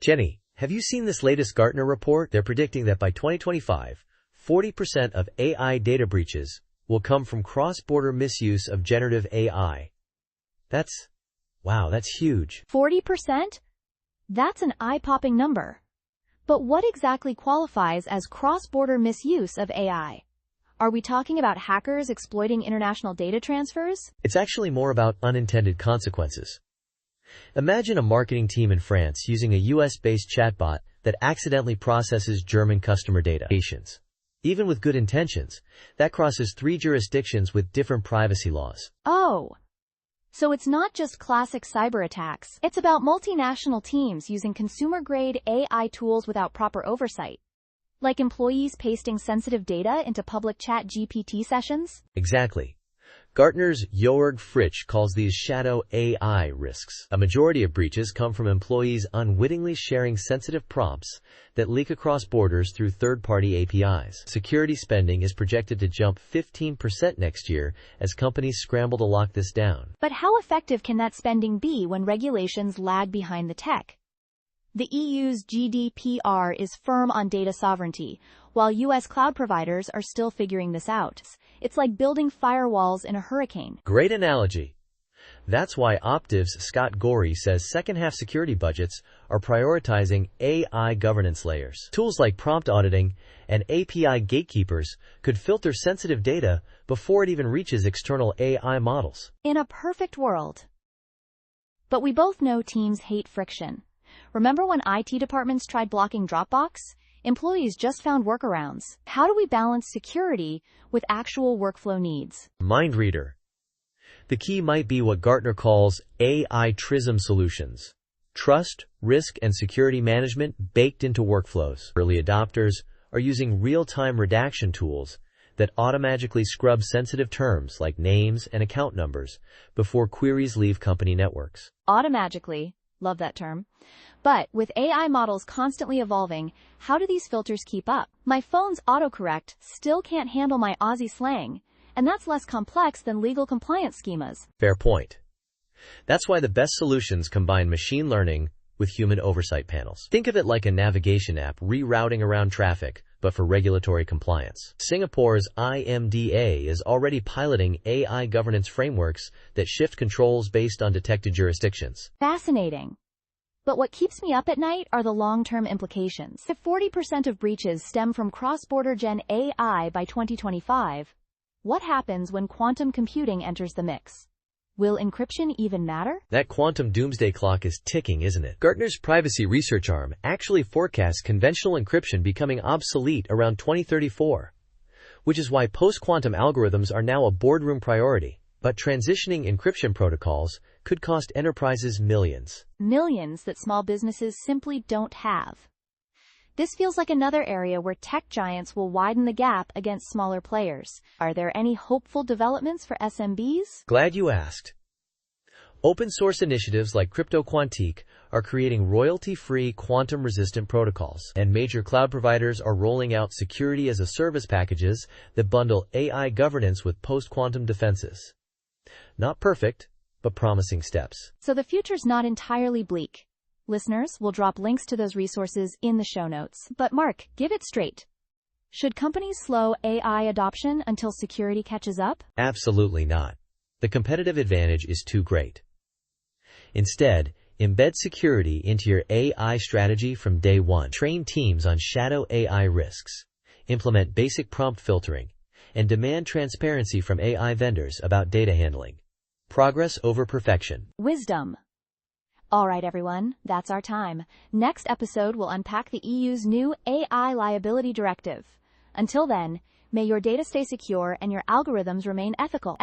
Jenny, have you seen this latest Gartner report? They're predicting that by 2025, 40% of AI data breaches will come from cross-border misuse of generative AI. Wow, that's huge. 40%? That's an eye-popping number. But what exactly qualifies as cross-border misuse of AI? Are we talking about hackers exploiting international data transfers? It's actually more about unintended consequences. Imagine a marketing team in France using a US-based chatbot that accidentally processes German customer data. Even with good intentions, that crosses 3 jurisdictions with different privacy laws. Oh, so it's not just classic cyber attacks. It's about multinational teams using consumer-grade AI tools without proper oversight. Like employees pasting sensitive data into public chat GPT sessions? Exactly. Gartner's Jörg Fritsch calls these shadow AI risks. A majority of breaches come from employees unwittingly sharing sensitive prompts that leak across borders through third-party APIs. Security spending is projected to jump 15% next year as companies scramble to lock this down. But how effective can that spending be when regulations lag behind the tech? The EU's GDPR is firm on data sovereignty, while US cloud providers are still figuring this out. It's like building firewalls in a hurricane. Great analogy. That's why Optive's Scott Gorey says second-half security budgets are prioritizing AI governance layers. Tools like prompt auditing and API gatekeepers could filter sensitive data before it even reaches external AI models. In a perfect world. But we both know teams hate friction. Remember when IT departments tried blocking Dropbox? Employees just found workarounds. How do we balance security with actual workflow needs? Mind reader. The key might be what Gartner calls AI TRISM solutions. Trust, risk, and security management baked into workflows. Early adopters are using real-time redaction tools that automatically scrub sensitive terms like names and account numbers before queries leave company networks. Automatically. Love that term. But with AI models constantly evolving, how do these filters keep up? My phone's autocorrect still can't handle my Aussie slang, and that's less complex than legal compliance schemas. Fair point. That's why the best solutions combine machine learning with human oversight panels. Think of it like a navigation app rerouting around traffic, but for regulatory compliance. Singapore's IMDA is already piloting AI governance frameworks that shift controls based on detected jurisdictions. Fascinating. But what keeps me up at night are the long-term implications. If 40% of breaches stem from cross-border Gen AI by 2025, what happens when quantum computing enters the mix? Will encryption even matter? That quantum doomsday clock is ticking, isn't it? Gartner's privacy research arm actually forecasts conventional encryption becoming obsolete around 2034, which is why post-quantum algorithms are now a boardroom priority. But transitioning encryption protocols could cost enterprises millions. Millions that small businesses simply don't have. This feels like another area where tech giants will widen the gap against smaller players. Are there any hopeful developments for SMBs? Glad you asked. Open-source initiatives like Crypto Quantique are creating royalty-free quantum-resistant protocols, and major cloud providers are rolling out security-as-a-service packages that bundle AI governance with post-quantum defenses. Not perfect, but promising steps. So the future's not entirely bleak. Listeners, we'll drop links to those resources in the show notes. But Mark, give it straight. Should companies slow AI adoption until security catches up? Absolutely not. The competitive advantage is too great. Instead, embed security into your AI strategy from day one. Train teams on shadow AI risks. Implement basic prompt filtering. And demand transparency from AI vendors about data handling. Progress over perfection. Wisdom. All right, everyone, that's our time. Next episode, we'll unpack the EU's new AI liability directive. Until then, may your data stay secure and your algorithms remain ethical.